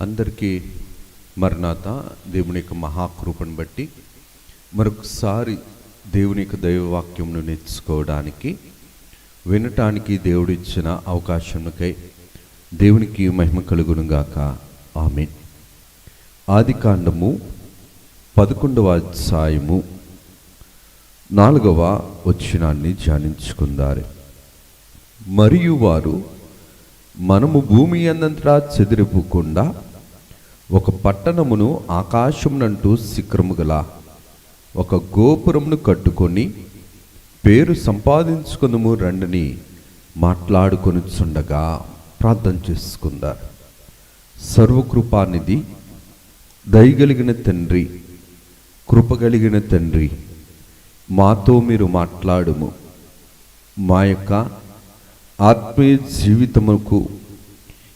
అందరికీ మరణాత దేవుని యొక్క మహాకృపను బట్టి మరొకసారి దేవుని యొక్క దైవవాక్యంను నేర్చుకోవడానికి వినటానికి దేవుడిచ్చిన అవకాశంకై దేవునికి మహిమ కలుగునుగాక. ఆమేన్. ఆదికాండము 11వ అధ్యాయము 4వ వచనాన్ని ధ్యానించుకుందారు. మరియు వారు, మనము భూమి అందంతటా చెదిరిపోకుండా ఒక పట్టణమును ఆకాశమునంటూ శిఖరము గల ఒక గోపురమును కట్టుకొని పేరు సంపాదించుకుందుము రండని మాట్లాడుకొనుచుండగా ప్రార్థన చేసుకుందారు. సర్వకృపానిధి, దయగలిగిన తండ్రి, కృపగలిగిన తండ్రి, మాతో మీరు మాట్లాడుము. మా యొక్క ఆత్మీయ జీవితముకు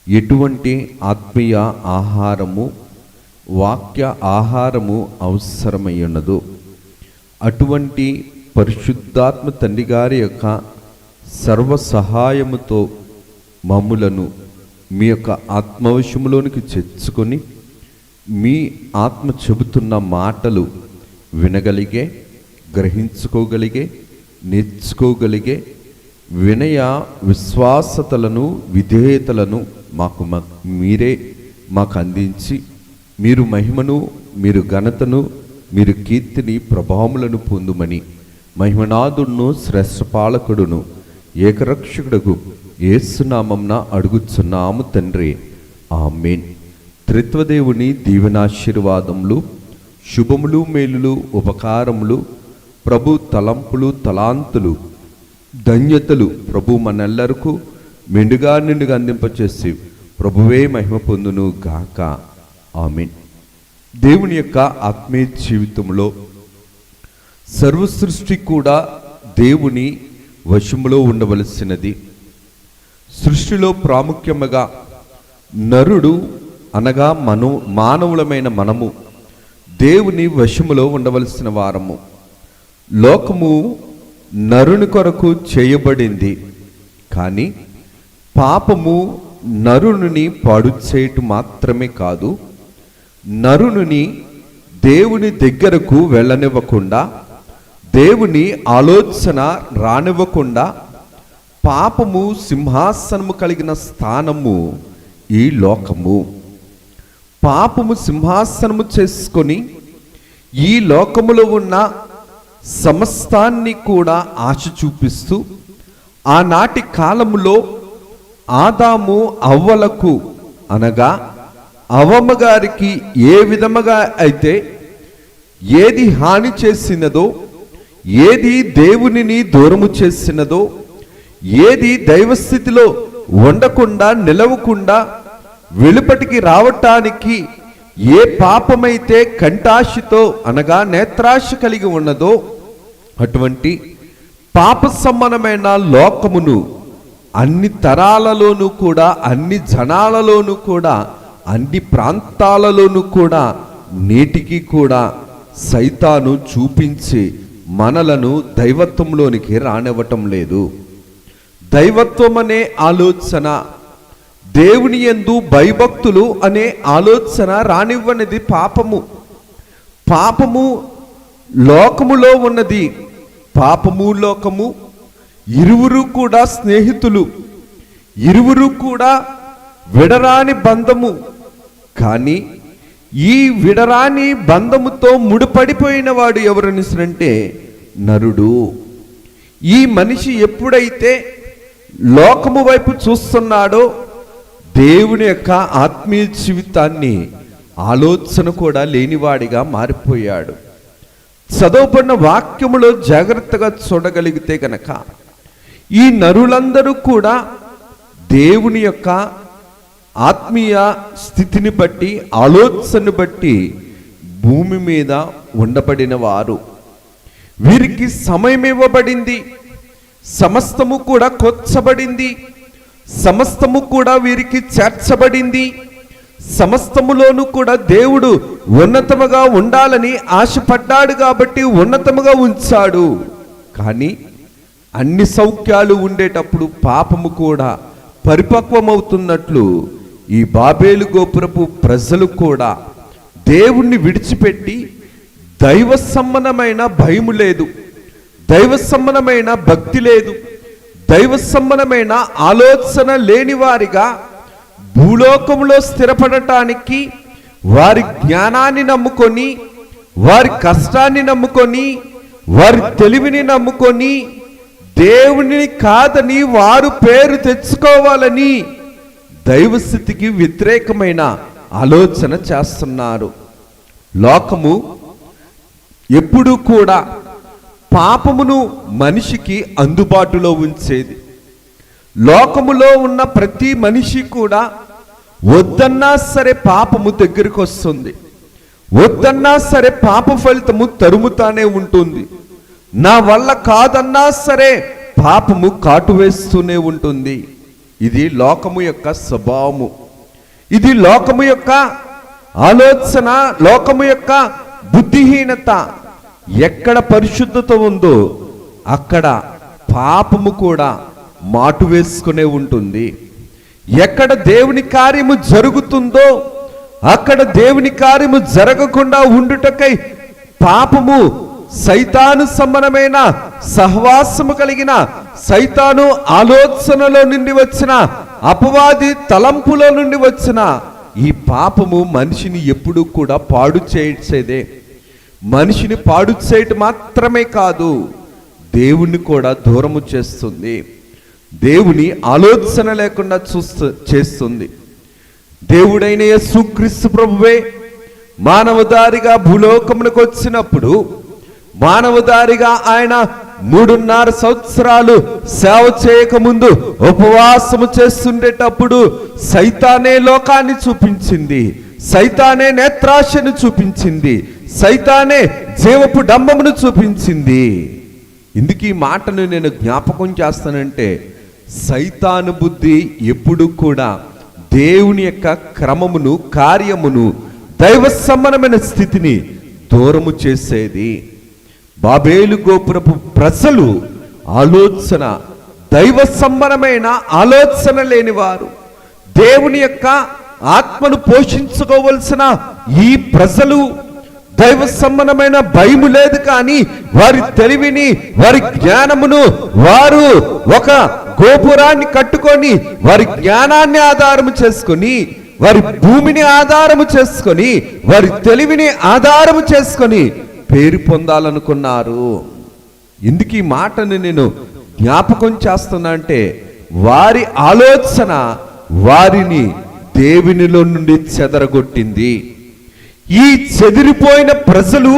ఎటువంటి ఆత్మీయ ఆహారము, వాక్య ఆహారము అవసరమై ఉన్నదో అటువంటి పరిశుద్ధాత్మ తండ్రి గారి యొక్క సర్వ సహాయముతో మమ్ములను మీ యొక్క ఆత్మవశములోనికి చేర్చుకొని మీ ఆత్మ చెబుతున్న మాటలు వినగలిగే, గ్రహించుకోగలిగే, నేర్చుకోగలిగే వినయ విశ్వాసతలను, విధేయతలను మీరే మాకు అందించి మీరు మహిమను, మీరు ఘనతను, మీరు కీర్తిని, ప్రభావములను పొందుమని మహిమనాథుడును శ్రేష్ఠపాలకుడును ఏకరక్షకుడుగు యేసునామమున అడుగుచున్నాము తండ్రి. ఆమేన్. త్రిత్వదేవుని దీవెనాశీర్వాదములు, శుభములు, మేలులు, ఉపకారములు, ప్రభు తలంపులు, తలాంతులు, ధన్యతలు ప్రభు మనెల్లరకు మెండుగా నిండుగా అందింపచేసి ప్రభువే మహిమ పొందును గాక. ఆమేన్. దేవుని యొక్క ఆత్మీయ జీవితంలో సర్వ సృష్టి కూడా దేవుని వశములో ఉండవలసినది. సృష్టిలో ప్రాముఖ్యముగా నరుడు అనగా మానవులమైన మనము దేవుని వశములో ఉండవలసిన వారము. లోకము నరుని కొరకు చేయబడింది, కానీ పాపము నరుని పాడు చేయటం మాత్రమే కాదు, నరుని దేవుని దగ్గరకు వెళ్ళనివ్వకుండా, దేవుని ఆలోచన రానివ్వకుండా పాపము సింహాసనము కలిగిన స్థానము ఈ లోకము. పాపము సింహాసనము చేసుకొని ఈ లోకములో ఉన్న సమస్తాన్ని కూడా ఆశ చూపిస్తూ ఆనాటి కాలములో ఆదాము అవ్వలకు అనగా అవ్వమ్మ గారికి ఏ విధముగా అయితే ఏది హాని చేసినదో, ఏది దేవునిని దూరము చేసినదో, ఏది దైవస్థితిలో ఉండకుండా నిలవకుండా వెలుపటికి రావటానికి ఏ పాపమైతే కంటాశతో అనగా నేత్రాశ కలిగి ఉన్నదో అటువంటి పాప సంబంధమైన లోకమును అన్ని తరాలలోనూ కూడా, అన్ని జనాలలోనూ కూడా, అన్ని ప్రాంతాలలోనూ కూడా నేటికి కూడా సైతాను చూపించి మనలను దైవత్వంలోనికి రానివ్వటం లేదు. దైవత్వం అనే ఆలోచన, దేవుని యందు భయభక్తులు అనే ఆలోచన రానివ్వనిది పాపము. పాపము లోకములో ఉన్నది. పాపము, లోకము ఇరువురు కూడా స్నేహితులు, ఇరువురు కూడా విడరాని బంధము. కానీ ఈ విడరాని బంధముతో ముడిపడిపోయిన వాడు ఎవరనిసరంటే నరుడు. ఈ మనిషి ఎప్పుడైతే లోకము వైపు చూస్తున్నాడో దేవుని యొక్క ఆత్మీయ జీవితాన్ని ఆలోచన కూడా లేనివాడిగా మారిపోయాడు. చదవబడిన వాక్యములో జాగ్రత్తగా చూడగలిగితే గనక ఈ నరులందరూ కూడా దేవుని యొక్క ఆత్మీయ స్థితిని బట్టి, ఆలోచనను బట్టి భూమి మీద ఉండబడిన వారు. వీరికి సమయం ఇవ్వబడింది, సమస్తము కూడా కొచ్చబడింది, సమస్తము కూడా వీరికి చేర్చబడింది. సమస్తములోనూ కూడా దేవుడు ఉన్నతముగా ఉండాలని ఆశపడ్డాడు కాబట్టి ఉన్నతముగా ఉంచాడు. కానీ అన్ని సౌఖ్యాలు ఉండేటప్పుడు పాపము కూడా పరిపక్వమవుతున్నట్లు ఈ బాబేలు గోపురపు ప్రజలు కూడా దేవుణ్ణి విడిచిపెట్టి దైవ సంబంధమైన భయము లేదు, దైవ సంబంధమైన భక్తి లేదు, దైవ సంబంధమైన ఆలోచన లేని వారిగా భూలోకంలో స్థిరపడటానికి వారి జ్ఞానాన్ని నమ్ముకొని, వారి కష్టాన్ని నమ్ముకొని, వారి తెలివిని నమ్ముకొని, దేవుని కాదని వారు పేరు తెచ్చుకోవాలని దైవస్థితికి వ్యతిరేకమైన ఆలోచన చేస్తున్నారు. లోకము ఎప్పుడూ కూడా పాపమును మనిషికి అందుబాటులో ఉంచేది. లోకములో ఉన్న ప్రతి మనిషి కూడా వద్దన్నా సరే పాపము దగ్గరికి వస్తుంది, వద్దన్నా సరే పాప ఫలితము తరుముతానే ఉంటుంది. నా వల్ల కాదన్నా సరే పాపము కాటు వేస్తూనే ఉంటుంది. ఇది లోకము యొక్క స్వభావము, ఇది లోకము యొక్క ఆలోచన, లోకము యొక్క బుద్ధిహీనత. ఎక్కడ పరిశుద్ధత ఉందో అక్కడ పాపము కూడా మాటు వేసుకునే ఉంటుంది. ఎక్కడ దేవుని కార్యము జరుగుతుందో అక్కడ దేవుని కార్యము జరగకుండా ఉండుటకై పాపము సైతాను సంబంధమైన సహవాసము కలిగిన, సైతాను ఆలోచనలో నుండి వచ్చిన, అపవాది తలంపులో నుండి వచ్చిన ఈ పాపము మనిషిని ఎప్పుడూ కూడా పాడు చేసేదే. మనిషిని పాడు చేయటం మాత్రమే కాదు, దేవుణ్ణి కూడా దూరము చేస్తుంది, దేవుని ఆలోచన లేకుండా చేస్తుంది. దేవుడైన యేసుక్రీస్తు ప్రభువే మానవదారిగా భూలోకమునకు వచ్చినప్పుడు, మానవదారిగా ఆయన 3.5 సంవత్సరాలు సేవ చేయకముందు ఉపవాసము చేస్తుండేటప్పుడు సైతానే లోకాన్ని చూపించింది, సైతానే నేత్రాశను చూపించింది, సైతానే జీవపు డంబమును చూపించింది. ఇందుకు ఈ మాటను నేను జ్ఞాపకం చేస్తానంటే, సైతాను బుద్ధి ఎప్పుడు కూడా దేవుని యొక్క క్రమమును, కార్యమును, దైవ సంబంధమైన స్థితిని దూరము చేసేది. బాబేలు గోపురపు ప్రజలు ఆలోచన, దైవ సంబంధమైన ఆలోచన లేనివారు, దేవుని యొక్క ఆత్మను పోషించుకోవలసిన ఈ ప్రజలు దైవ సంబంధమైన భయము లేదు, కానీ వారి తెలివిని, వారి జ్ఞానమును వారు ఒక గోపురాన్ని కట్టుకొని, వారి జ్ఞానాన్ని ఆధారము చేసుకొని, వారి భూమిని ఆధారము చేసుకొని, వారి తెలివిని ఆధారము చేసుకొని పేరు పొందాలనుకున్నారు. ఎందుకు ఈ మాటను నేను జ్ఞాపకం చేస్తున్నా అంటే, వారి ఆలోచన వారిని దేవునిలో నుండి చెదరగొట్టింది. ఈ చెదిరిపోయిన ప్రజలు,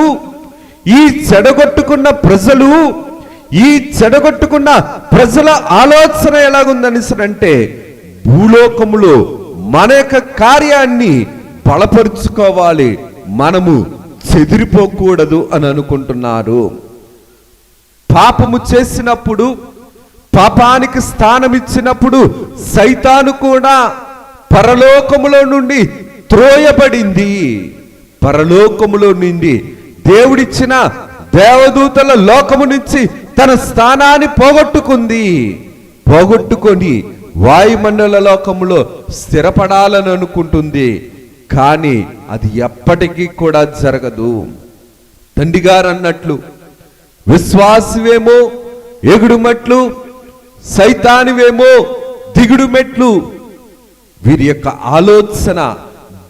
ఈ చెడగొట్టుకున్న ప్రజలు, ఈ చెడగొట్టుకున్న ప్రజల ఆలోచన ఎలాగుందనిసరంటే, భూలోకములో మన యొక్క కార్యాన్ని బలపరుచుకోవాలి, మనము చెదిరిపోకూడదు అని అనుకుంటున్నారు. పాపము చేసినప్పుడు, పాపానికి స్థానం ఇచ్చినప్పుడు సైతాను కూడా పరలోకములో నుండి త్రోయబడింది. పరలోకములో నుండి దేవుడిచ్చిన దేవదూతల లోకము నుంచి తన స్థానాన్ని పోగొట్టుకొని వాయుమండల లోకములో స్థిరపడాలని అనుకుంటుంది. కానీ అది ఎప్పటికీ కూడా జరగదు. తండ్రి గారు అన్నట్లు, విశ్వాసవేమో ఎగుడు మెట్లు, సైతానివేమో దిగుడు మెట్లు. వీరి యొక్క ఆలోచన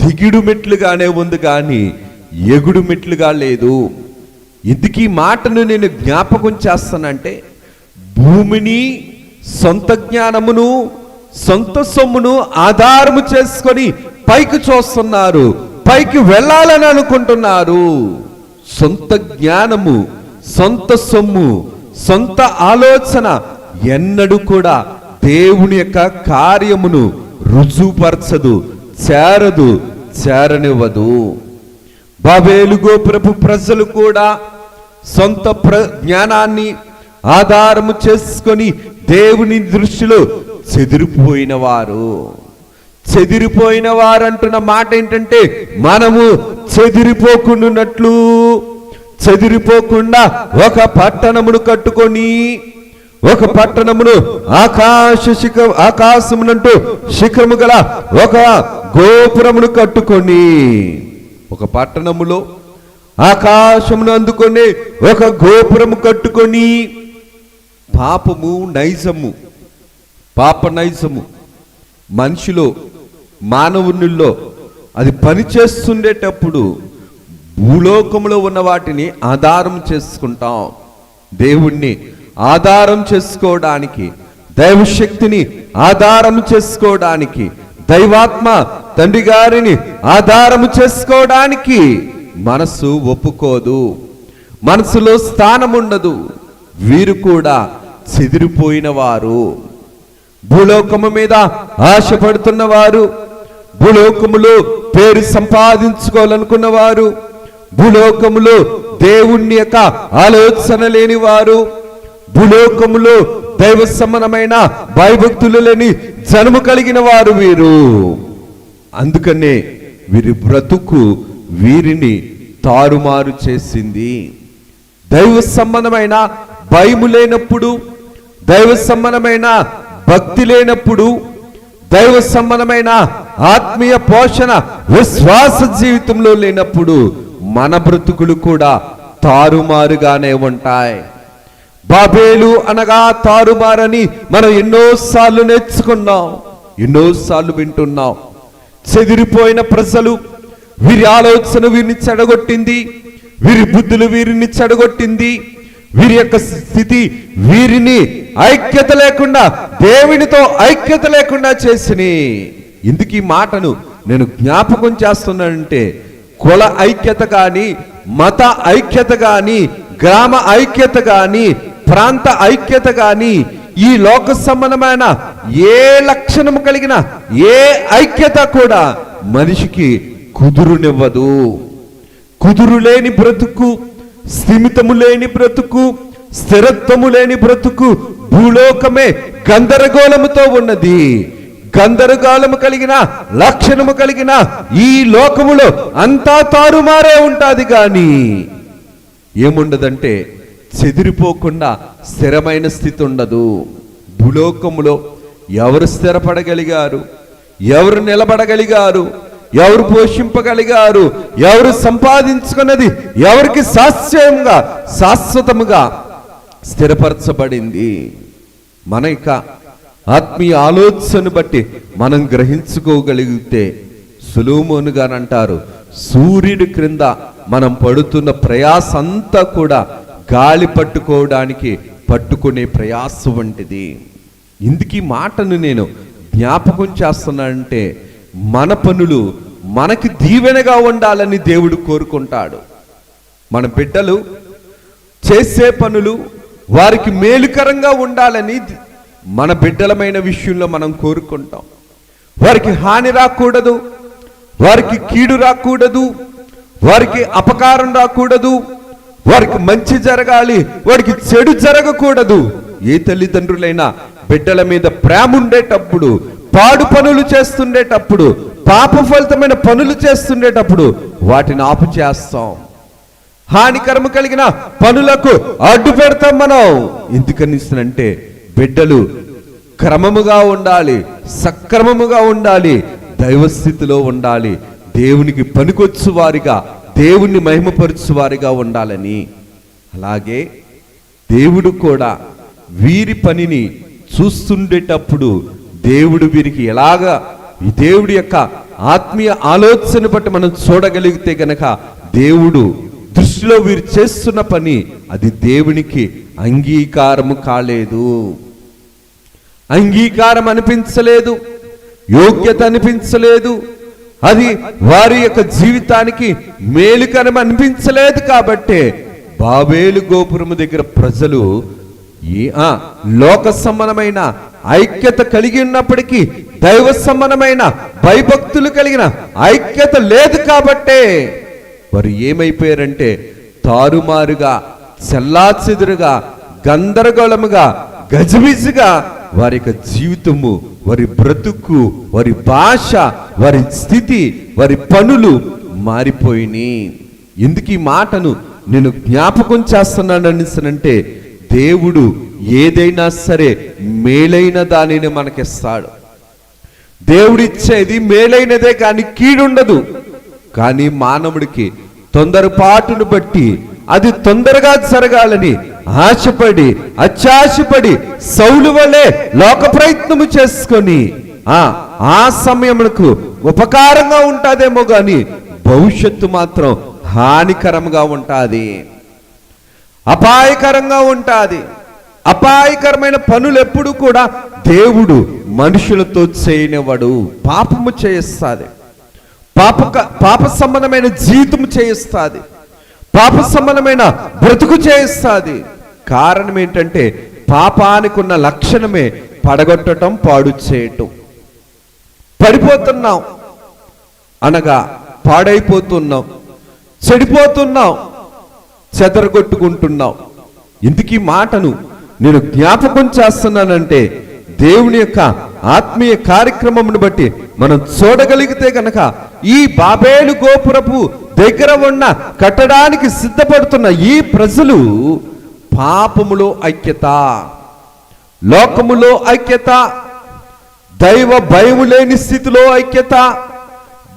దిగుడు మెట్లుగానే ఉంది, కానీ ఎగుడు మెట్లుగా లేదు. ఇందుకీ మాటను నేను జ్ఞాపకం చేస్తానంటే, భూమిని, సొంత జ్ఞానమును, సొంత సొమ్మును ఆధారము చేసుకొని పైకి చూస్తున్నారు, పైకి వెళ్ళాలని అనుకుంటున్నారు. సొంత జ్ఞానము, సొంత సొమ్ము, సొంత ఆలోచన ఎన్నడూ కూడా దేవుని యొక్క కార్యమును రుజువుపరచదు, చేరనివ్వదు. బాబేలు గోపురపు ప్రజలు కూడా సొంత జ్ఞానాన్ని ఆధారము చేసుకొని దేవుని దృష్టిలో చెదిరిపోయిన వారు అంటున్న మాట ఏంటంటే, మనము చెదిరిపోకుండా ఒక పట్టణమును కట్టుకొని, ఒక పట్టణమును ఆకాశమునంటూ శిఖరము గల ఒక గోపురమును కట్టుకొని, ఒక పట్టణములో ఆకాశమును అందుకొని ఒక గోపురము కట్టుకొని, పాప నైజము మనిషిలో, మానవునిలో అది పనిచేస్తుండేటప్పుడు భూలోకంలో ఉన్న వాటిని ఆధారం చేసుకుంటాం. దేవుణ్ణి ఆధారం చేసుకోవడానికి, దైవశక్తిని ఆధారం చేసుకోవడానికి, దైవాత్మ తండ్రి గారిని ఆధారం చేసుకోవడానికి మనసు ఒప్పుకోదు, మనసులో స్థానం ఉండదు. వీరు కూడా చెదిరిపోయిన వారు, భూలోకము మీద ఆశపడుతున్న వారు, భూలోకములో పేరు సంపాదించుకోవాలనుకున్న వారు, భూలోకములో దేవుణ్ణి యొక్క ఆలోచన లేని వారు, భూలోకములో దైవ సంబంధమైన భయభక్తులు లేని జన్మ కలిగిన వారు వీరు. అందుకనే వీరి బ్రతుకు వీరిని తారుమారు చేసింది. దైవ సంబంధమైన భయము లేనప్పుడు, దైవ సంబంధమైన భక్తి లేనప్పుడు, దైవ సంబంధమైన ఆత్మీయ పోషణ విశ్వాస జీవితంలో లేనప్పుడు మన బ్రతుకులు కూడా తారుమారుగానే ఉంటాయి. బాబేలు అనగా తారుమారని మనం ఎన్నోసార్లు నేర్చుకున్నాం, ఎన్నోసార్లు వింటున్నాం. చెదిరిపోయిన ప్రజలు, వీరి ఆలోచన వీరిని చెడగొట్టింది, వీరి బుద్ధులు వీరిని చెడగొట్టింది, వీరి యొక్క స్థితి వీరిని ఐక్యత లేకుండా, దేవునితో ఐక్యత లేకుండా చేసిని. ఇందుకు ఈ మాటను నేను జ్ఞాపకం చేస్తున్నానంటే, కుల ఐక్యత కానీ, మత ఐక్యత కానీ, గ్రామ ఐక్యత కానీ, ప్రాంత ఐక్యత కానీ, ఈ లోక సంబంధమైన ఏ లక్షణము కలిగిన ఏ ఐక్యత కూడా మనిషికి కుదురునివ్వదు. కుదురు లేని బ్రతుకు, స్థిమితము లేని బ్రతుకు, స్థిరత్వము లేని బ్రతుకు, భూలోకమే గందరగోళముతో ఉన్నది. గందరగోళము కలిగిన లక్షణము కలిగిన ఈ లోకములో అంతా తారుమారే ఉంటాది, కానీ ఏముండదంటే చెదిరిపోకుండా స్థిరమైన స్థితి ఉండదు. భూలోకములో ఎవరు స్థిరపడగలిగారు, ఎవరు నిలబడగలిగారు, ఎవరు పోషింపగలిగారు, ఎవరు సంపాదించుకున్నది ఎవరికి శాశ్వతముగా స్థిరపరచబడింది. మన యొక్క ఆత్మీయ ఆలోచన బట్టి మనం గ్రహించుకోగలిగితే, సొలొమోను గారు అంటారు, సూర్యుడి క్రింద మనం పడుతున్న ప్రయాస అంతా కూడా గాలి పట్టుకోవడానికి పట్టుకునే ప్రయాస వంటిది. ఇందుకు ఈ మాటను నేను జ్ఞాపకం చేస్తున్నానంటే, మన పనులు మనకి దీవెనగా ఉండాలని దేవుడు కోరుకుంటాడు. మన బిడ్డలు చేసే పనులు వారికి మేలుకరంగా ఉండాలని మన బిడ్డలమైన విషయంలో మనం కోరుకుంటాం. వారికి హాని రాకూడదు, వారికి కీడు రాకూడదు, వారికి అపకారం రాకూడదు, వారికి మంచి జరగాలి, వారికి చెడు జరగకూడదు. ఏ తల్లిదండ్రులైనా బిడ్డల మీద ప్రేమ ఉండేటప్పుడు, పాడు పనులు చేస్తుండేటప్పుడు, పాప ఫలితమైన పనులు చేస్తుండేటప్పుడు వాటిని ఆపు చేస్తాం. హానికరము కలిగిన పనులకు అడ్డు పెడతాం మనం. ఎందుకనిస్తానంటే, బిడ్డలు క్రమముగా ఉండాలి, సక్రమముగా ఉండాలి, దైవస్థితిలో ఉండాలి, దేవునికి పనికొచ్చు వారిగా, దేవుణ్ణి మహిమపరచు వారిగా ఉండాలని. అలాగే దేవుడు కూడా వీరి పనిని చూస్తుండేటప్పుడు దేవుడు వీరికి ఎలాగా, ఈ దేవుడి యొక్క ఆత్మీయ ఆలోచన బట్టి మనం చూడగలిగితే గనక, దేవుడు దృష్టిలో వీరు చేస్తున్న పని అది దేవునికి అంగీకారము కాలేదు, అంగీకారం అనిపించలేదు, యోగ్యత అనిపించలేదు, అది వారి యొక్క జీవితానికి మేలుకరం అనిపించలేదు. కాబట్టే బాబేలు గోపురము దగ్గర ప్రజలు లోక సంబంధమైన ఐక్యత కలిగి ఉన్నప్పటికీ దైవ సంబంధమైన భయభక్తులు కలిగిన ఐక్యత లేదు. కాబట్టే వారు ఏమైపోయారంటే, తారుమారుగా, చెల్లాచెదురుగా, గందరగోళముగా, గజిబిజిగా వారి యొక్క జీవితము, వారి బ్రతుకు, వారి భాష, వారి స్థితి, వారి పనులు మారిపోయినాయి. ఎందుకు ఈ మాటను నేను జ్ఞాపకం చేస్తున్నాను అంటే, దేవుడు ఏదైనా సరే మేలైన దానిని మనకిస్తాడు. దేవుడిచ్చేది మేలైనదే కానీ కీడుండదు. కానీ మానవుడికి తొందరపాటును బట్టి అది తొందరగా జరగాలని ఆశపడి అత్యాశపడి సౌలు వలె లోక ప్రయత్నము చేసుకొని ఆ సమయమునకు ఉపకారంగా ఉంటాదేమో గాని భవిష్యత్తు మాత్రం హానికరంగా ఉంటుంది, అపాయకరంగా ఉంటుంది. అపాయకరమైన పనులు ఎప్పుడు కూడా దేవుడు మనుషులతో చేయనివాడు. పాపము చేయిస్తాది, పాప సంబంధమైన జీవితం చేయిస్తాది, పాప సంబంధమైన బ్రతుకు చేయిస్తాది. కారణం ఏంటంటే పాపానికి ఉన్న లక్షణమే పడగొట్టడం, పాడు చేయటం. పడిపోతున్నాం అనగా పాడైపోతున్నాం, చెడిపోతున్నాం, చెదరగొట్టుకుంటున్నాం. ఇందుకీ మాటను నేను జ్ఞాపకం చేస్తున్నానంటే దేవుని యొక్క ఆత్మీయ కార్యక్రమమును బట్టి మనం చూడగలిగితే గనక ఈ బాబేలు గోపురపు దగ్గర ఉన్న కట్టడానికి సిద్ధపడుతున్న ఈ ప్రజలు పాపములో ఐక్యత, లోకములో ఐక్యత, దైవ భయము లేని స్థితిలో ఐక్యత,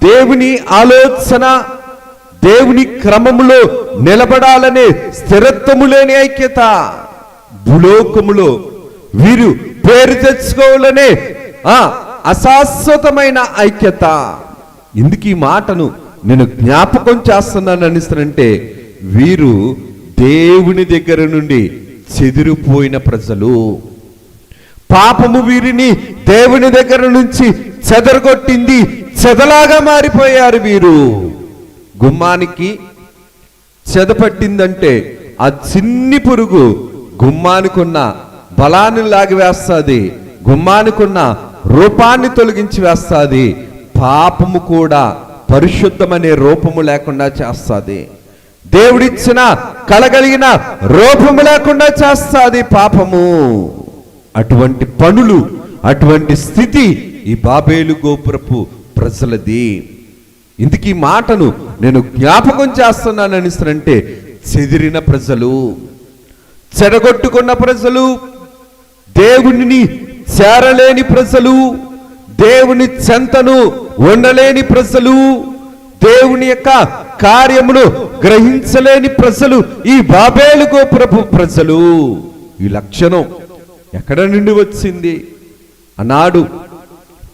దేవుని ఆలోచన, దేవుని క్రమములో నిలబడాలనే స్థిరత్వము లేని ఐక్యత, భూలోకములో వీరు పేరు తెచ్చుకోవాలనే అశాశ్వతమైన ఐక్యత. ఇందుకు ఈ మాటను నేను జ్ఞాపకం చేస్తున్నాను అనిస్తానంటే వీరు దేవుని దగ్గర నుండి చెదిరిపోయిన ప్రజలు. పాపము వీరిని దేవుని దగ్గర నుంచి చెదరగొట్టింది, చెదలాగా మారిపోయారు వీరు. గుమ్మానికి చెదపట్టిందంటే ఆ చిన్ని పురుగు గుమ్మానికున్న బలాన్ని లాగి వేస్తుంది, గుమ్మానికున్న రూపాన్ని తొలగించి వేస్తుంది. పాపము కూడా పరిశుద్ధమనే రూపము లేకుండా చేస్తుంది, దేవుడిచ్చిన కలగలిగిన రూపము లేకుండా చేస్తుంది పాపము. అటువంటి పనులు, అటువంటి స్థితి ఈ బాబేలు గోపురపు ప్రజలది. ఇందుకు ఈ మాటను నేను జ్ఞాపకం చేస్తున్నాను అనిస్తానంటే చెదిరిన ప్రజలు, చెడగొట్టుకున్న ప్రజలు, దేవునిని చేరలేని ప్రజలు, దేవుని చెంతను ఉండలేని ప్రజలు, దేవుని యొక్క కార్యమును గ్రహించలేని ప్రజలు ఈ బాబేలు గోపురపు ప్రజలు. ఈ లక్షణం ఎక్కడ నుండి వచ్చింది? అన్నాడు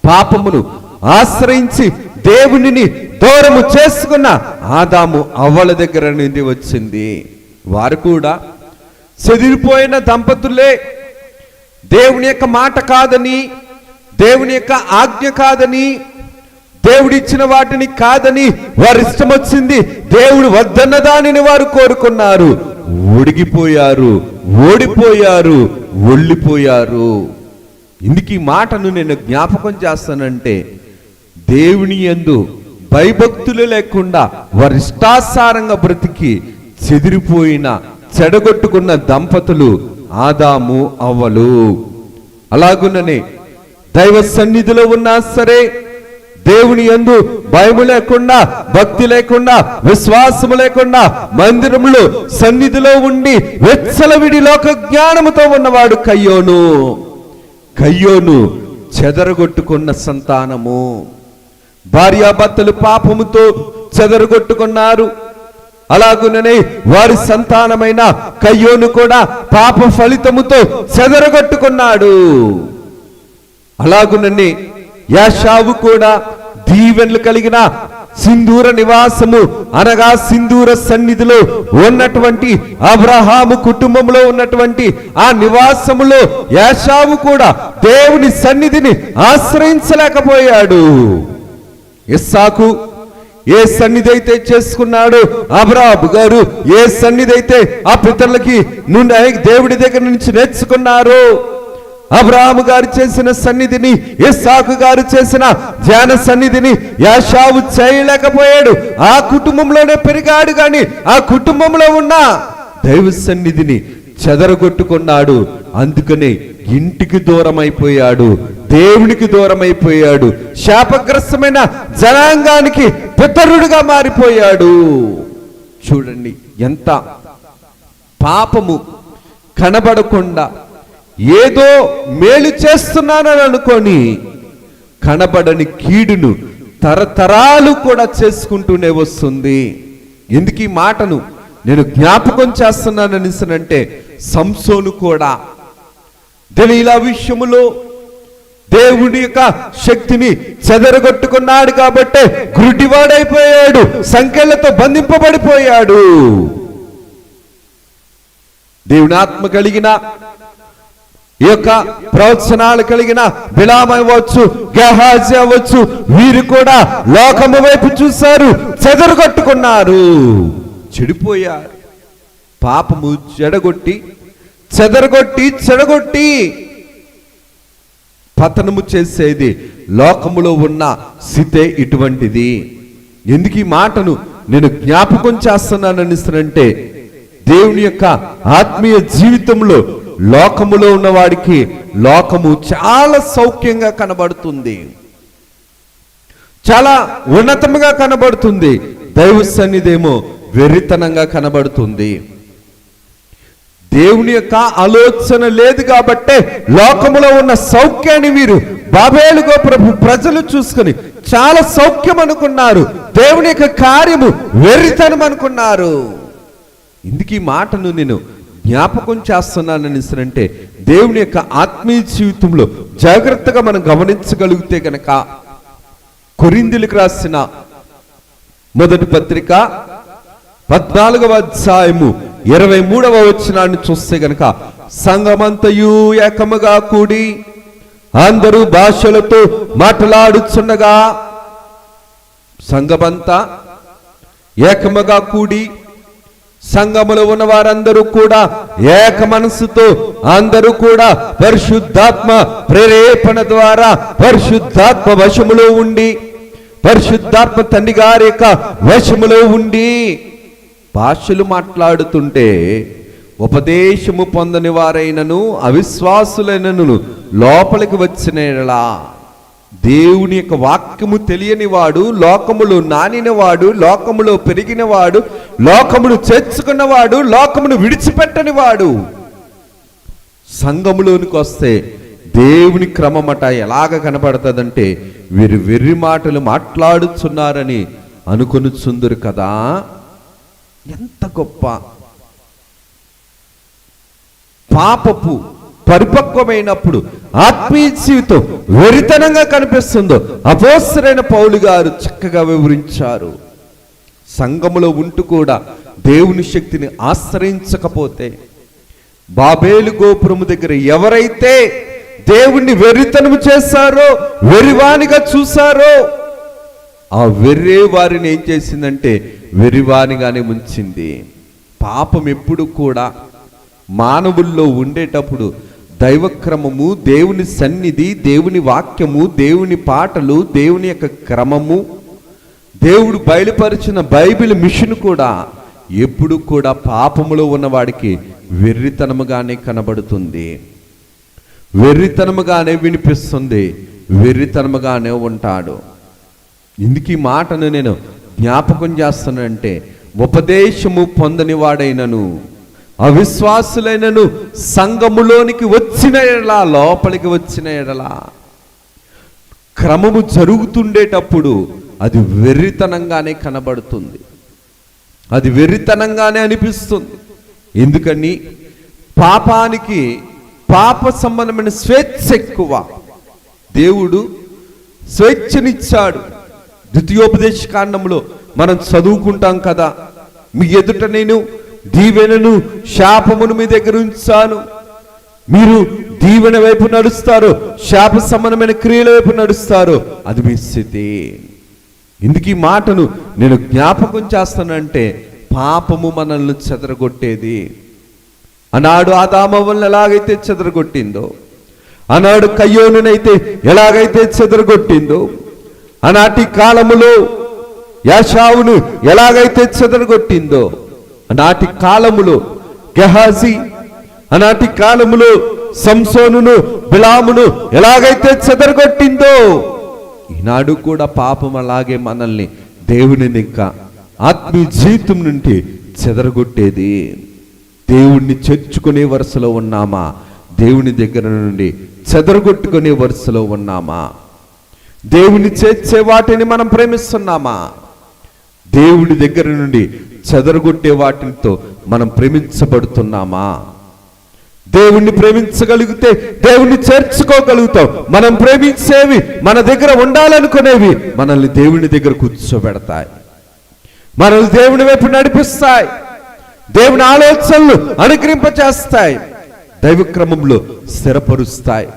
పాపమును ఆశ్రయించి దేవునిని దూరము చేసుకున్న ఆదాము అవ్వల దగ్గర నుండి వచ్చింది. వారు కూడా చెదిరిపోయిన దంపతులే. దేవుని యొక్క మాట కాదని, దేవుని యొక్క ఆజ్ఞ కాదని, దేవుడిచ్చిన వాటిని కాదని వారి ఇష్టం వచ్చింది, దేవుడు వద్దన్న దానిని వారు కోరుకున్నారు. ఒడిగిపోయారు, ఓడిపోయారు, ఒళ్ళిపోయారు. ఇందుకు ఈ మాటను నేను జ్ఞాపకం చేస్తానంటే దేవుని యందు భయభక్తులు లేకుండా వారి ఇష్టాసారంగా బ్రతికి చెదిరిపోయిన చెడగొట్టుకున్న దంపతులు ఆదాము అవ్వలు. అలాగుననే దైవ సన్నిధిలో ఉన్నా సరే దేవుని యందు భయము లేకుండా, భక్తి లేకుండా, విశ్వాసము లేకుండా మందిరంలో సన్నిధిలో ఉండి వెచ్చలవిడి లోక జ్ఞానముతో ఉన్నవాడు కయ్యోను. కయ్యోను చెదరగొట్టుకున్న సంతానము. భార్యాభర్తలు పాపముతో చెదరగొట్టుకున్నారు. అలాగుననే వారి సంతానమైన కయ్యోను కూడా పాప ఫలితముతో చెదరగొట్టుకున్నాడు. అలాగుననే యాషావు కూడా దీవెనలు కలిగిన సింధూర నివాసము అనగా సింధూర సన్నిధిలో ఉన్నటువంటి అబ్రహాము కుటుంబంలో ఉన్నటువంటి ఆ నివాసములో యాషావు కూడా దేవుని సన్నిధిని ఆశ్రయించలేకపోయాడు. ఇస్సాకు ఏ సన్నిధి అయితే చేసుకున్నాడు, అబ్రాహాము గారు ఏ సన్నిధి అయితే ఆ పితరులకి నుండి దేవుడి దగ్గర నుంచి నేర్చుకున్నారు, అబ్రాహాము గారు చేసిన సన్నిధిని, ఇస్సాకు గారు చేసిన ధ్యాన సన్నిధిని యాషావు చేయలేకపోయాడు. ఆ కుటుంబంలోనే పెరిగాడు కానీ ఆ కుటుంబంలో ఉన్న దైవ సన్నిధిని చెదరగొట్టుకున్నాడు. అందుకనే ఇంటికి దూరం అయిపోయాడు, దేవునికి దూరం అయిపోయాడు, శాపగ్రస్తమైన జనాంగానికి పితరుడుగా మారిపోయాడు. చూడండి ఎంత పాపము కనబడకుండా ఏదో మేలు చేస్తున్నానని అనుకొని కనబడని కీడును తరతరాలు కూడా చేసుకుంటూనే వస్తుంది. ఎందుకు ఈ మాటను నేను జ్ఞాపకం చేస్తున్నానంటే, సంసోను కూడా దెలీలా విషయములో దేవుని యొక్క శక్తిని చెదరగొట్టుకున్నాడు కాబట్టి గుడ్డివాడైపోయాడు, సంకెళ్లతో బంధింపబడిపోయాడు. దేవుని ఆత్మ కలిగిన ఈ యొక్క ప్రవచనాలు కలిగిన బిలాము అవ్వచ్చు, గెహాజీ అవ్వచ్చు, వీరు కూడా లోకము వైపు చూశారు, చెదరగొట్టుకున్నారు, చెడిపోయారు. పాపము చెడగొట్టి పతనము చేసేది లోకములో ఉన్న స్థితే ఇటువంటిది. ఎందుకు ఈ మాటను నేను జ్ఞాపకం చేస్తున్నానంటే, దేవుని యొక్క ఆత్మీయ జీవితంలో లోకములో ఉన్నవాడికి లోకము చాలా సౌఖ్యంగా కనబడుతుంది, చాలా ఉన్నతంగా కనబడుతుంది. దైవ సన్నిధేమో వెర్రితనంగా కనబడుతుంది. దేవుని యొక్క ఆలోచన లేదు కాబట్టే లోకములో ఉన్న సౌఖ్యాన్ని వీరు బాబేలు గోపురపు ప్రజలు చూసుకొని చాలా సౌఖ్యం అనుకున్నారు, దేవుని యొక్క కార్యము వెర్రితనం అనుకున్నారు. ఇందుకు ఈ మాటను నేను జ్ఞాపకం చేస్తున్నానని అంటే, దేవుని యొక్క ఆత్మీయ జీవితంలో జాగ్రత్తగా మనం గమనించగలిగితే గనక కొరింథీయులకు రాసిన మొదటి పత్రిక 14వ అధ్యాయము 23వ వచనాన్ని చూస్తే గనక, సంఘమంతయు ఏకముగా కూడి అందరూ భాషలతో మాట్లాడుచుండగా, సంఘమంతా ఏకముగా కూడి సంఘములో ఉన్న వారందరూ కూడా ఏక మనస్సుతో అందరూ కూడా పరిశుద్ధాత్మ ప్రేరేపణ ద్వారా పరిశుద్ధాత్మ వశములో ఉండి, పరిశుద్ధాత్మ తండ్రి గారి యొక్క వశములో ఉండి భాషలు మాట్లాడుతుంటే, ఉపదేశము పొందని వారైనను అవిశ్వాసులైనను లోపలికి వచ్చినలా, దేవుని యొక్క వాక్యము తెలియని వాడు, లోకములో నానినవాడు, లోకములో పెరిగినవాడు, లోకమును చేర్చుకున్నవాడు, లోకమును విడిచిపెట్టని వాడు సంఘములోనికి వస్తే దేవుని క్రమమట ఎలాగ కనబడుతుందంటే, వీరు వెర్రి మాటలు మాట్లాడుచున్నారని అనుకొనుచుందురు కదా. ఎంత గొప్ప పాపపు పరిపక్వమైనప్పుడు ఆత్మీయ జీవితం వెరితనంగా కనిపిస్తుందో అపోస్తలుడైన పౌలు గారు చక్కగా వివరించారు. సంఘములో ఉంటూ కూడా దేవుని శక్తిని ఆశ్రయించకపోతే, బాబేలు గోపురము దగ్గర ఎవరైతే దేవుణ్ణి వెర్రితనము చేశారో, వెర్రివానిగా చూశారో, ఆ వెర్రే వారిని ఏం చేసిందంటే వెర్రివానిగానే ముంచింది. పాపం ఎప్పుడు కూడా మానవుల్లో ఉండేటప్పుడు దైవక్రమము, దేవుని సన్నిధి, దేవుని వాక్యము, దేవుని పాటలు, దేవుని యొక్క క్రమము, దేవుడు బయలుపరిచిన బైబిల్ మిషన్ కూడా ఎప్పుడు కూడా పాపములో ఉన్నవాడికి వెర్రితనముగానే కనబడుతుంది, వెర్రితనముగానే వినిపిస్తుంది, వెర్రితనముగానే ఉంటాడు. ఇందుకు ఈ మాటను నేను జ్ఞాపకం చేస్తానంటే, ఉపదేశము పొందని వాడైనను అవిశ్వాసులైనను సంఘములోనికి వచ్చిన ఎడల, లోపలికి వచ్చిన ఎడల, క్రమము జరుగుతుండేటప్పుడు అది వెర్రితనంగానే కనబడుతుంది, అది వెర్రితనంగానే అనిపిస్తుంది. ఎందుకని? పాపానికి పాప సంబంధమైన స్వేచ్ఛ ఎక్కువ. దేవుడు స్వేచ్ఛనిచ్చాడు. ద్వితీయోపదేశ కాండంలో మనం చదువుకుంటాం కదా, మీ ఎదుట నేను దీవెనను శాపమును మీ దగ్గర ఉంచాను, మీరు దీవెన వైపు నడుస్తారు, శాప సంబంధమైన క్రియల వైపు నడుస్తారు, అది మీ స్థితి. ఇందుకు ఈ మాటను నేను జ్ఞాపకం చేస్తానంటే, పాపము మనల్ని చెదరగొట్టేది. ఆనాడు ఆదామవ్వలను ఎలాగైతే చెదరగొట్టిందో, ఆనాడు కయ్యోనునైతే ఎలాగైతే చెదరగొట్టిందో, ఆనాటి కాలములో యాషావును ఎలాగైతే చెదరగొట్టిందో, ఆనాటి కాలములో గెహాజీ, ఆనాటి కాలములో సంసోనును, బిలామును ఎలాగైతే చెదరగొట్టిందో, ఈనాడు కూడా పాపం అలాగే మనల్ని దేవుని ఇంకా ఆత్మీయ జీవితం నుండి చెదరగొట్టేది. దేవుణ్ణి చేర్చుకునే వరుసలో ఉన్నామా, దేవుని దగ్గర నుండి చెదరగొట్టుకునే వరుసలో ఉన్నామా? దేవుని చేర్చే వాటిని మనం ప్రేమిస్తున్నామా? దేవుడి దగ్గర నుండి చెదరగొట్టే వాటితో మనం ప్రేమించబడుతున్నామా? దేవుణ్ణి ప్రేమించగలిగితే దేవుణ్ణి చేర్చుకోగలుగుతాం. మనం ప్రేమించేవి, మన దగ్గర ఉండాలనుకునేవి మనల్ని దేవుని దగ్గర కూర్చోబెడతాయి, మనల్ని దేవుని వైపు నడిపిస్తాయి, దేవుని ఆలోచనలు అనుగ్రహింపచేస్తాయి, దైవక్రమంలో స్థిరపరుస్తాయి.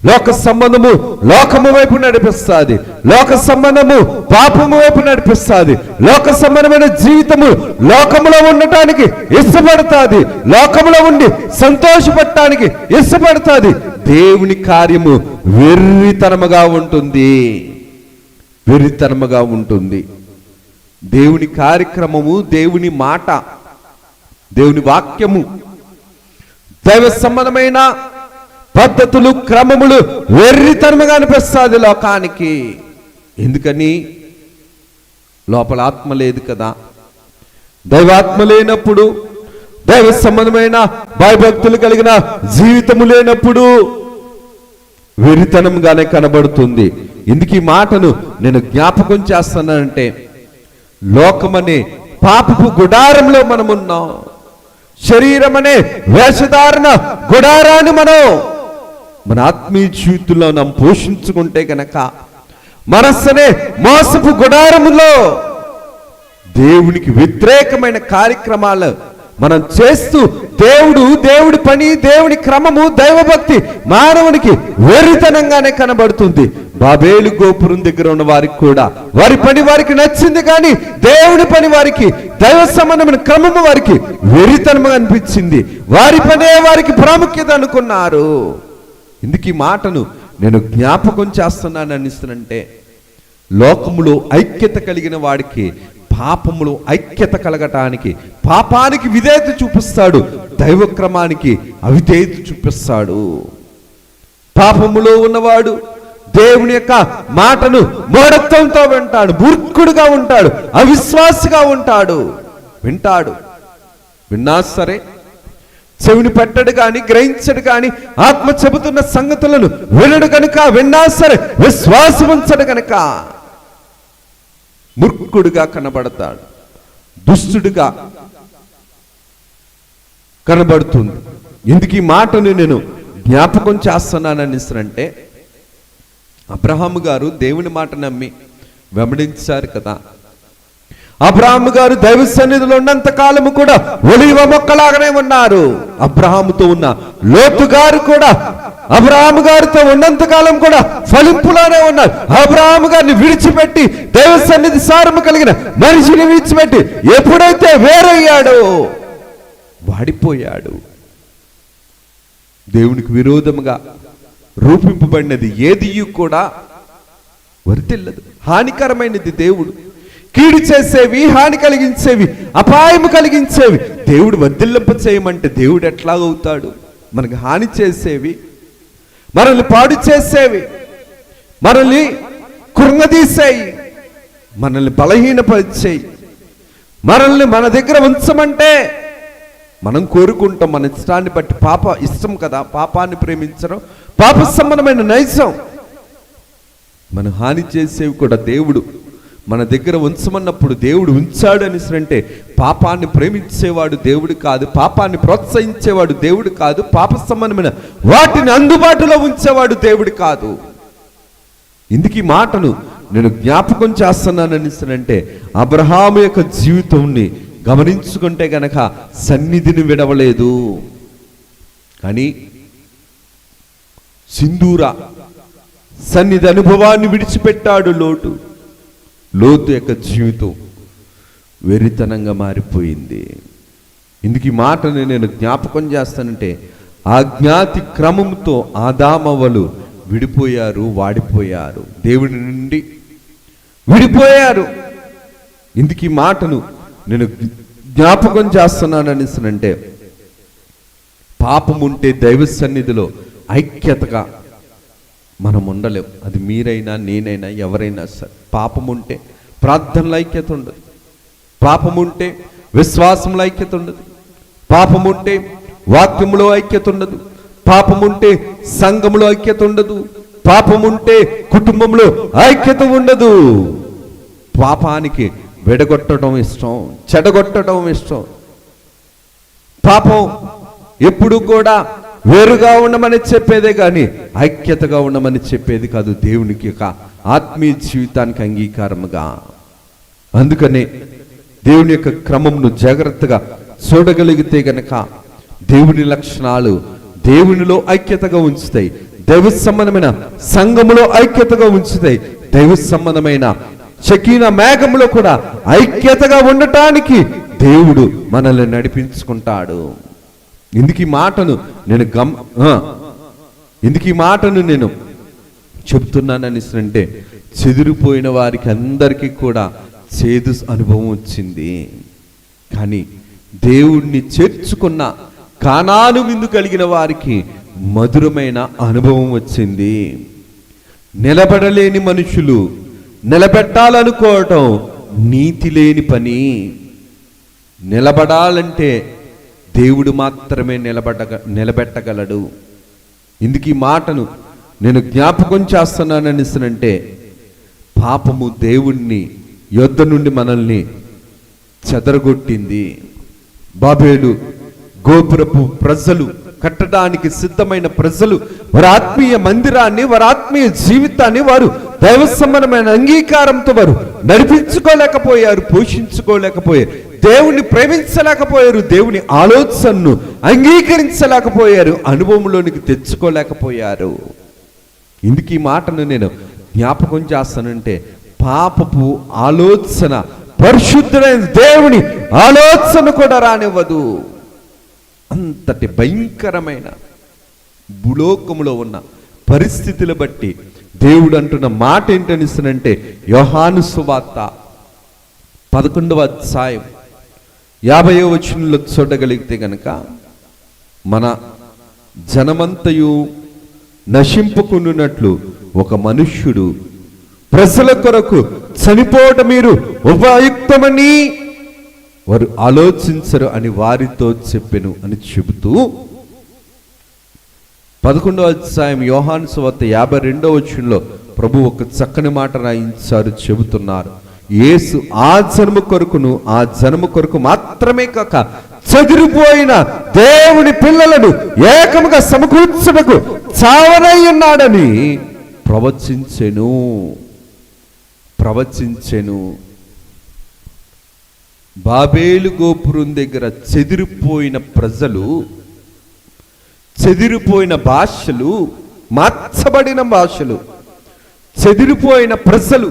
లోక సంబంధము లోకము వైపు నడిపిస్తుంది, లోక సంబంధము పాపము వైపు నడిపిస్తుంది, లోక సంబంధమైన జీవితము లోకములో ఉండటానికి ఇష్టపడుతుంది, లోకములో ఉండి సంతోషపడటానికి ఇష్టపడుతుంది. దేవుని కార్యము వెర్రితనముగా ఉంటుంది, వెర్రితనముగా ఉంటుంది. దేవుని కార్యక్రమము, దేవుని మాట, దేవుని వాక్యము, దైవ సంబంధమైన పద్ధతులు, క్రమములు వెర్రితనముగా అనిపిస్తుంది లోకానికి. ఎందుకని? లోపల ఆత్మ లేదు కదా. దైవాత్మ లేనప్పుడు, దైవ సంబంధమైన భయభక్తులు కలిగిన జీవితము లేనప్పుడు వెర్రితనంగానే కనబడుతుంది. ఎందుకు ఈ మాటను నేను జ్ఞాపకం చేస్తానంటే, లోకమనే పాపపు గుడారంలో మనమున్నాం. శరీరం అనే వేషధారణ గుడారాన్ని మనం మన ఆత్మీయ జీవితంలో మనం పోషించుకుంటే గనక, మనస్సునే మోసపు గుడారములో దేవునికి వ్యతిరేకమైన కార్యక్రమాలు మనం చేస్తూ దేవుడి పని, దేవుని క్రమము, దైవభక్తి మానవునికి వెర్రితనంగానే కనబడుతుంది. బాబేలు గోపురం దగ్గర ఉన్న వారికి కూడా వారి పని వారికి నచ్చింది, కానీ దేవుని పని వారికి, దైవ సంబంధమైన క్రమము వారికి వెర్రితనంగా అనిపించింది. వారి పనే వారికి ప్రాముఖ్యత అనుకున్నారు. ఇందుకు ఈ మాటను నేను జ్ఞాపకం చేస్తున్నాను అనిస్తానంటే, లోకములో ఐక్యత కలిగిన వాడికి పాపములో ఐక్యత కలగటానికి, పాపానికి విధేయత చూపిస్తాడు, దైవక్రమానికి అవిధేయత చూపిస్తాడు. పాపములో ఉన్నవాడు దేవుని యొక్క మాటను మూఢత్వంతో వింటాడు, మూర్ఖుడుగా ఉంటాడు, అవిశ్వాసిగా ఉంటాడు. వింటాడు, విన్నా సరే చెవిని పెట్టడు కానీ, గ్రహించడు కానీ, ఆత్మ చెబుతున్న సంగతులను వినడు కనుక, విన్నా సరే విశ్వాసం ఉంచడు కనుక మూర్ఖుడుగా కనబడతాడు, దుష్టుడుగా కనబడుతుంది. ఎందుకు ఈ మాటను నేను జ్ఞాపకం చేస్తున్నానంటే, అబ్రహాము గారు దేవుని మాట నమ్మి వెంబడించారు కదా. అబ్రహాము గారు దైవ సన్నిధిలో ఉన్నంత కాలము కూడా ఒలీవ మొక్కలాగానే ఉన్నారు. అబ్రహాముతో ఉన్న లోతు గారు కూడా అబ్రహాము గారితో ఉన్నంత కాలం కూడా ఫలింపులానే ఉన్నారు. అబ్రహాము గారిని విడిచిపెట్టి, దైవ సన్నిధి సారము కలిగిన మనిషిని విడిచిపెట్టి ఎప్పుడైతే వేరయ్యాడో వాడిపోయాడు. దేవునికి విరోధముగా రూపింపబడినది ఏది కూడా వర్తిల్లదు, హానికరమైనది. దేవుడు కీడు చేసేవి, హాని కలిగించేవి, అపాయము కలిగించేవి దేవుడు వర్ధిల్లింప చేయమంటే దేవుడు ఎట్లాగవుతాడు? మనకు హాని చేసేవి, మనల్ని పాడు చేసేవి, మనల్ని కృంగదీసేయి, మనల్ని బలహీనపరిచేయి, మనల్ని మన దగ్గర ఉంచమంటే మనం కోరుకుంటాం. మన ఇష్టాన్ని బట్టి, పాప ఇష్టం కదా, పాపాన్ని ప్రేమించడం పాప సంబంధమైన నైజం. మన హాని చేసేవి కూడా దేవుడు మన దగ్గర ఉంచమన్నప్పుడు దేవుడు ఉంచాడు అనేసంటే, పాపాన్ని ప్రేమించేవాడు దేవుడు కాదు, పాపాన్ని ప్రోత్సహించేవాడు దేవుడు కాదు, పాప సంబంధమైన వాటిని అందుబాటులో ఉంచేవాడు దేవుడు కాదు. ఇందుకు ఈ మాటను నేను జ్ఞాపకం చేస్తున్నాను అనేసంటే, అబ్రహాము యొక్క జీవితాన్ని గమనించుకుంటే గనక సన్నిధిని విడవలేదు, కానీ సింధూర సన్నిధి అనుభవాన్ని విడిచిపెట్టాడు. లోతు యొక్క జీవితం వెరితనంగా మారిపోయింది. ఇందుకు ఈ మాటని నేను జ్ఞాపకం చేస్తానంటే, ఆజ్ఞాతి క్రమంతో ఆదామవ్వలు విడిపోయారు, వాడిపోయారు, దేవుడి నుండి విడిపోయారు. ఇందుకు ఈ మాటను నేను జ్ఞాపకం చేస్తున్నాననిసనంటే, పాపం ఉంటే దైవ సన్నిధిలో ఐక్యతగా మనం ఉండలేం. అది మీరైనా, నేనైనా, ఎవరైనా సరే. పాపం ఉంటే ప్రార్థనలో ఐక్యత ఉండదు, పాపం ఉంటే విశ్వాసంలో ఐక్యత ఉండదు, పాపం ఉంటే వాక్యములో ఐక్యత ఉండదు, పాపం ఉంటే సంఘములో ఐక్యత ఉండదు, పాపం ఉంటే కుటుంబంలో ఐక్యత ఉండదు. పాపానికి విడగొట్టడం ఇష్టం, చెడగొట్టడం ఇష్టం. పాపం ఎప్పుడు కూడా వేరుగా ఉండమని చెప్పేదే కానీ ఐక్యతగా ఉండమని చెప్పేది కాదు, దేవునికి యొక్క ఆత్మీయ జీవితానికి అంగీకారముగా. అందుకనే దేవుని యొక్క క్రమమును జాగ్రత్తగా చూడగలిగితే గనక దేవుని లక్షణాలు దేవునిలో ఐక్యతగా ఉంచుతాయి, దైవ సంబంధమైన సంఘములో ఐక్యతగా ఉంచుతాయి, దైవ సంబంధమైన షకీనా మేఘములో కూడా ఐక్యతగా ఉండటానికి దేవుడు మనల్ని నడిపించుకుంటాడు. ఎందుకు ఈ మాటను నేను చెప్తున్నానని అంటే, చెదిరిపోయిన వారికి అందరికీ కూడా చేదు అనుభవం వచ్చింది. కానీ దేవుణ్ణి చేర్చుకున్న కానాను విందు కలిగిన వారికి మధురమైన అనుభవం వచ్చింది. నిలబడలేని మనుషులు నిలబెట్టాలనుకోవటం నీతి లేని పని. నిలబడాలంటే దేవుడు మాత్రమే నిలబెట్టగలడు. ఇందుకు ఈ మాటను నేను జ్ఞాపకం చేస్తున్నానని అంటే, పాపము దేవుణ్ణి యొద్ద నుండి మనల్ని చెదరగొట్టింది. బాబేలు గోపురపు ప్రజలు కట్టడానికి సిద్ధమైన ప్రజలు వారి ఆత్మీయ మందిరాన్ని, వారి ఆత్మీయ జీవితాన్ని వారు దైవ సంబంధమైన అంగీకారంతో వారు నడిపించుకోలేకపోయారు, పోషించుకోలేకపోయారు, దేవుణ్ణి ప్రేమించలేకపోయారు, దేవుని ఆలోచనను అంగీకరించలేకపోయారు, అనుభవంలోనికి తెచ్చుకోలేకపోయారు. ఇందుకు ఈ మాటను నేను జ్ఞాపకం చేస్తానంటే, పాపపు ఆలోచన పరిశుద్ధుడైన దేవుని ఆలోచన కూడా రానివ్వదు. అంతటి భయంకరమైన భూలోకములో ఉన్న పరిస్థితులు బట్టి దేవుడు అంటున్న మాట ఏంటనిస్తునంటే, యోహాను సువార్త 11వ అధ్యాయం 50వ వచనంలో చూడగలిగితే గనక, మన జనమంతయు నశింపుకున్నట్లు ఒక మనుష్యుడు ప్రజల కొరకు చనిపోవటం మీరు ఉపయుక్తమని వారు ఆలోచించరు అని వారితో చెప్పెను అని చెబుతూ 11వ అధ్యాయం యోహాను సువార్త 52వ వచనంలో ప్రభు ఒక చక్కని మాట రాయించారు, చెబుతున్నారు. యేసు ఆ జన్మ కొరకు మాత్రమే కాక చెదిరిపోయిన దేవుని పిల్లలను ఏకముగా సమకూర్చుటకు చావనై ఉన్నాడని ప్రవచించెను. బాబేలు గోపురం దగ్గర చెదిరిపోయిన ప్రజలు, చెదిరిపోయిన భాషలు, మార్చబడిన భాషలు, చెదిరిపోయిన ప్రజలు,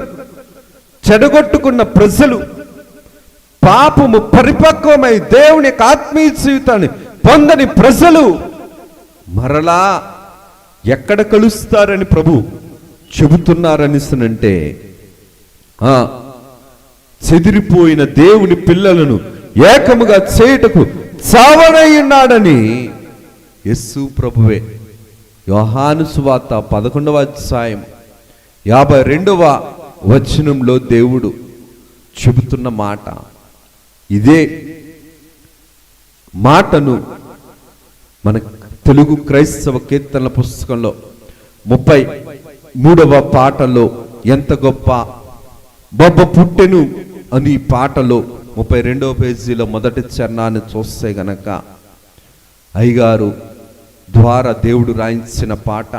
చెడగొట్టుకున్న ప్రజలు, పాపము పరిపక్వమై దేవుని ఆత్మీయ జీవితాన్ని పొందని ప్రజలు మరలా ఎక్కడ కలుస్తారని ప్రభు చెబుతున్నారనిస్తునంటే, చెదిరిపోయిన దేవుని పిల్లలను ఏకముగా చేయుటకు చావనై ఉన్నాడని యేసు ప్రభువే యోహాను సువార్త 11వ అధ్యాయం 52వ వచనంలో దేవుడు చెబుతున్న మాట. ఇదే మాటను మన తెలుగు క్రైస్తవ కీర్తనల పుస్తకంలో 33వ పాటలో ఎంత గొప్ప బొబ్బ పుట్టెను అని పాటలో 32వ పేజీలో మొదటి చరణాన్ని చూస్తే గనక అయ్యగారు ద్వారా దేవుడు రాయించిన పాట.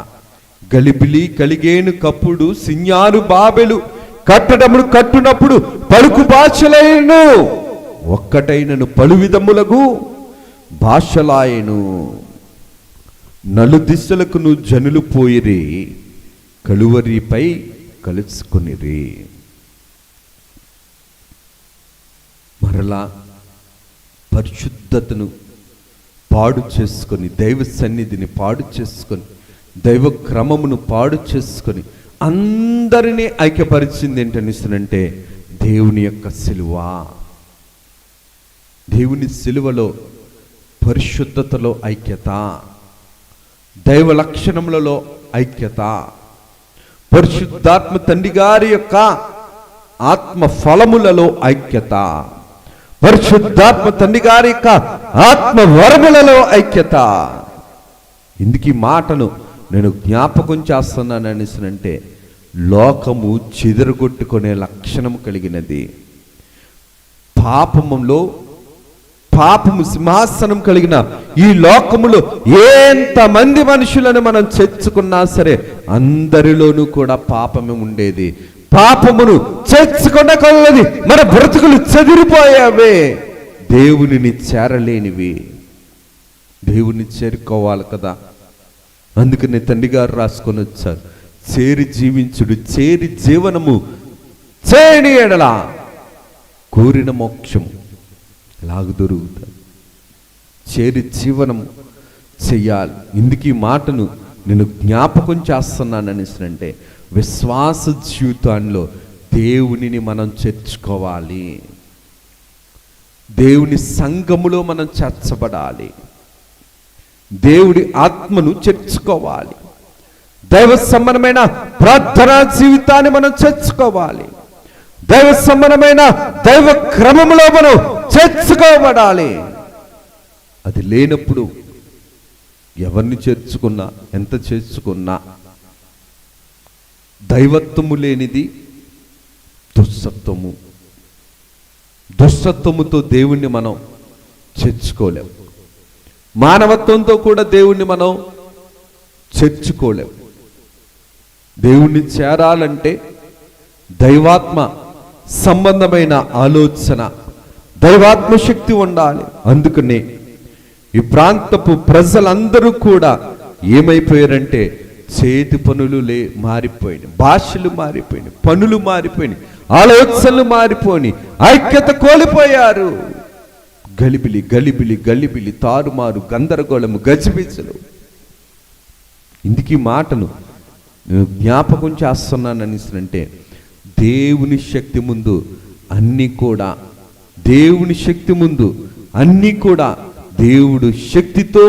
గలిబిలి కలిగేను కప్పుడు సిన్యారు బాబెలు కట్టడములు కట్టునప్పుడు పలుకు భాషలైను ఒక్కటైనను పలు విధములకు భాషలాయను. నలు దిశలకు జనులు పోయిరి కలువరిపై కలుసుకునిరి. మరలా పరిశుద్ధతను పాడు చేసుకొని, దైవ సన్నిధిని పాడు చేసుకొని, దైవ క్రమమును పాడు చేసుకొని అందరినీ ఐక్యపరిచింది ఏంటనిస్తుందంటే దేవుని యొక్క సిలువ. దేవుని సిలువలో పరిశుద్ధతలో ఐక్యత, దైవ లక్షణములలో ఐక్యత, పరిశుద్ధాత్మ తండ్రి గారి యొక్క ఆత్మ ఫలములలో ఐక్యత, పరిశుద్ధాత్మ తండ్రి గారి యొక్క ఆత్మ వరములలో ఐక్యత. ఇందుకు ఈ మాటను నేను జ్ఞాపకం చేస్తున్నాను అనేసినంటే, లోకము చెదరగొట్టుకునే లక్షణం కలిగినది. పాపము సింహాసనం కలిగిన ఈ లోకములో ఎంతమంది మనుషులను మనం చేర్చుకున్నా సరే అందరిలోనూ కూడా పాపమే ఉండేది. పాపమును చేర్చుకున్న కొలది మన బ్రతుకులు చెదిరిపోయావే, దేవునిని చేరలేనివి. దేవుని చేరుకోవాలి కదా. అందుకని తండ్రి గారు రాసుకొని వచ్చారు, చేరి జీవించుడు, చేరి జీవనము చేయని ఎడల కోరిన మోక్షము ఎలాగ దొరుకుతుంది. చేరి జీవనము చెయ్యాలి. ఇందుకు ఈ మాటను నేను జ్ఞాపకం చేస్తున్నాననేసంటే, విశ్వాస జీవితంలో దేవునిని మనం చేర్చుకోవాలి. దేవుని సంఘములో మనం చేర్చబడాలి. దేవుడి ఆత్మను చేర్చుకోవాలి. దైవ సంబంధమైన ప్రార్థనా జీవితాన్ని మనం చేర్చుకోవాలి. దైవ సంబంధమైన దైవ క్రమంలో మనం చేర్చుకోబడాలి. అది లేనప్పుడు ఎవరిని చేర్చుకున్నా, ఎంత చేర్చుకున్నా, దైవత్వము లేనిది దుష్టత్వము. దుష్టత్వముతో దేవుణ్ణి మనం చేర్చుకోలేం. మానవత్వంతో కూడా దేవుణ్ణి మనం చేర్చుకోలేం. దేవుణ్ణి చేరాలంటే దైవాత్మ సంబంధమైన ఆలోచన, దైవాత్మ శక్తి ఉండాలి. అందుకనే ఈ ప్రాంతపు ప్రజలందరూ కూడా ఏమైపోయారంటే, చేతి పనులు మారిపోయినాయి, భాషలు మారిపోయినాయి, పనులు మారిపోయినాయి, ఆలోచనలు మారిపోయి ఐక్యత కోల్పోయారు. గలిబిలి గలిబిలి గలిబిలి, తారుమారు, గందరగోళము, గజిబిజలు. ఇందుకు ఈ మాటను నేను జ్ఞాపకం చేస్తున్నాననిసంటే, దేవుని శక్తి ముందు అన్నీ కూడా, దేవుని శక్తి ముందు అన్నీ కూడా, దేవుడు శక్తితో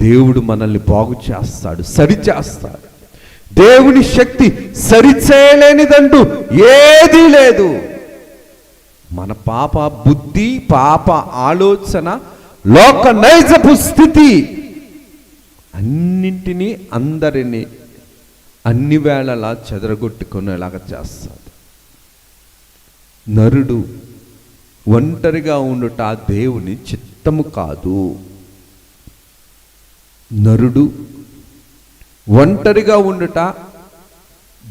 దేవుడు మనల్ని బాగు చేస్తాడు, సరిచేస్తాడు. దేవుని శక్తి సరిచేయలేనిదంటూ ఏదీ లేదు. మన పాప బుద్ధి, పాప ఆలోచన, లోక నైజపు స్థితి అన్నింటినీ, అందరినీ అన్ని వేళలా చెదరగొట్టుకునేలాగా చేస్తాడు. నరుడు ఒంటరిగా ఉండుట దేవుని చిత్తము కాదు. నరుడు ఒంటరిగా ఉండుట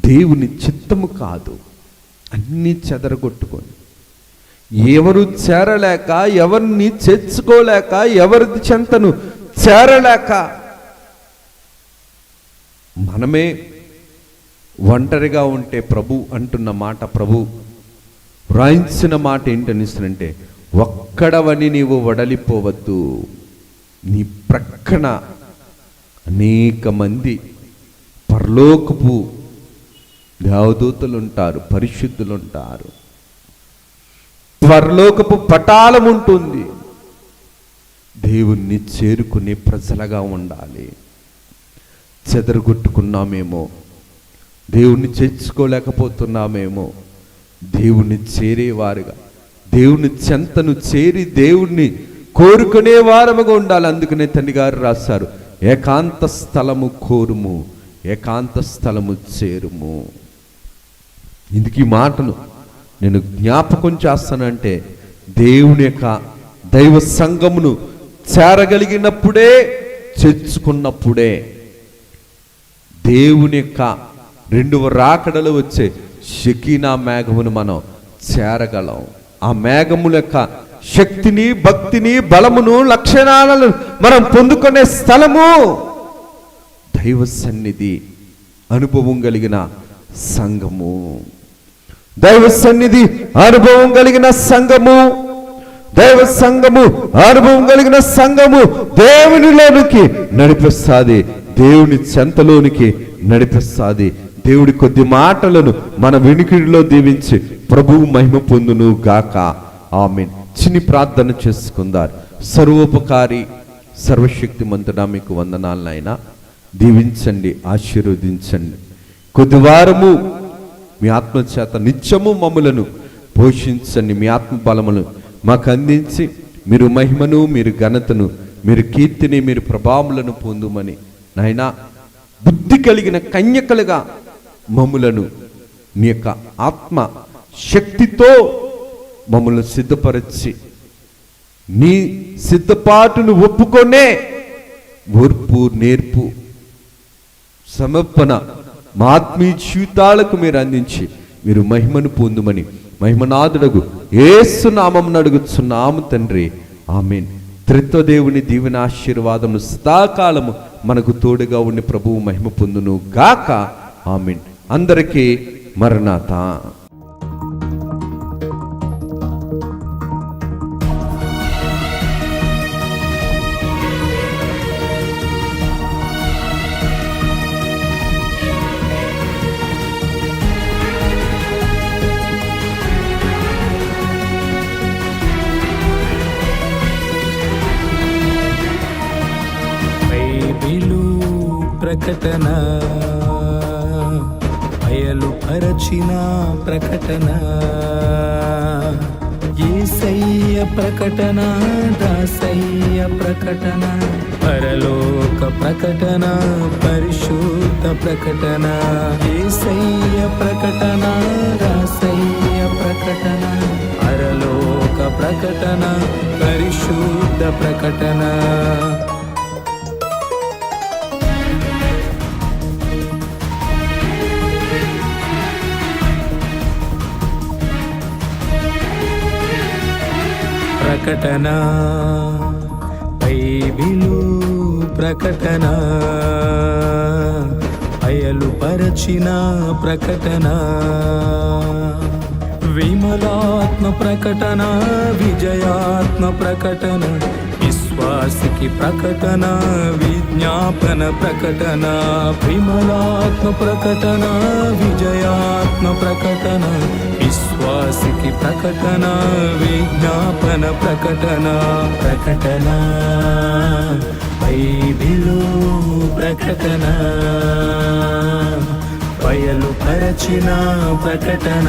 దేవుని చిత్తము కాదు. అన్నీ చెదరగొట్టుకొని, ఎవరు చేరలేక, ఎవరిని చేర్చుకోలేక, ఎవరి చెంతను చేరలేక మనమే ఒంటరిగా ఉంటే, ప్రభు అంటున్న మాట, ప్రభు వ్రాయించిన మాట ఏంటనిస్తుందంటే, ఒక్కడవని నీవు వడలిపోవద్దు, నీ ప్రక్కన అనేక మంది పరలోకపు దేవదూతలు ఉంటారు, పరిశుద్ధులు ఉంటారు, పరలోకపు పటాలం ఉంటుంది. దేవుణ్ణి చేరుకునే ప్రజలుగా ఉండాలి. చెదరగొట్టుకున్నామేమో, దేవుణ్ణి చేర్చుకోలేకపోతున్నామేమో, దేవుణ్ణి చేరేవారుగా, దేవుని చెంతను చేరి దేవుణ్ణి కోరుకునే వారముగా ఉండాలి. అందుకనే తండ్రి గారు రాశారు, ఏకాంత స్థలము కోరుము, ఏకాంత స్థలము చేరుము. ఇందుకు ఈ మాటను నేను జ్ఞాపకం చేస్తానంటే, దేవుని యొక్క దైవ సంఘమును చేరగలిగినప్పుడే, చేర్చుకున్నప్పుడే దేవుని యొక్క రెండవ రాకడలో వచ్చే షకీనా మేఘమును మనం చేరగలం. ఆ మేఘముల యొక్క శక్తిని, భక్తిని, బలమును, లక్షణాలను మనం పొందుకునే స్థలము దైవ సన్నిధి, అనుభవం కలిగిన సంఘము. దైవ సన్నిధి, అనుభవం కలిగిన సంఘము, దైవ సంఘము, అనుభవం కలిగిన సంఘము దేవునిలోనికి నడిపిస్తుంది, దేవుని చెంతలోనికి నడిపిస్తుంది. దేవుడి కొద్ది మాటలను మన వినికిడిలో దీవించి ప్రభువు మహిమ పొందును గాక. ఆమేన్. చిన్ని ప్రార్థన చేసుకుందారు. సర్వోపకారి, సర్వశక్తిమంతుడా, మీకు వందనాలు నాయనా. దీవించండి, ఆశీర్వదించండి. కొద్ది వారము మీ ఆత్మచేత నిత్యము మమ్ములను పోషించండి. మీ ఆత్మ బలమును మాకు అందించి మీరు మహిమను, మీరు ఘనతను, మీరు కీర్తిని, మీరు ప్రభావములను పొందుమని నాయనా బుద్ధి కలిగిన కన్యకలుగా మమ్ములను నీ యొక్క ఆత్మ శక్తితో మమ్మల్ని సిద్ధపరచి నీ సిద్ధపాటును ఒప్పుకొనే ఓర్పు, నేర్పు, సమర్పణ మా ఆత్మీయ జీవితాలకు మీరు అందించి మీరు మహిమను పొందుమని మహిమనాథుడగు యేసు నామమున అడుగుచున్నాము తండ్రి, ఆమేన్. త్రిత్వదేవుని దీవెన ఆశీర్వాదము సదాకాలము మనకు తోడుగా ఉండి ప్రభువు మహిమ పొందును గాక, ఆమేన్. అందరికీ మరణాతా. ప్రకటన బయలుపరచిన ప్రకటన, యేసయ్య ప్రకటన, దాసయ్య ప్రకటన, పరలోక ప్రకటన, పరిశుద్ధ ప్రకటన, యేసయ్య ప్రకటన, దాసయ్య ప్రకటన, పరలోక ప్రకటన, పరిశుద్ధ ప్రకటన. ప్రకటన బైబిలు ప్రకటన, బయలుపరచిన ప్రకటన, విమలాత్మ ప్రకటన, విజయాత్మ ప్రకటన, విశ్వాసికి ప్రకటన, విజ్ఞాపన ప్రకటన, విమలాత్మ ప్రకటన, విజయాత్మ ప్రకటన, విశ్వాసికి ప్రకటన, విజ్ఞాపన ప్రకటన. ప్రకటన బైబిలు ప్రకటన, బయలుపరచిన ప్రకటన.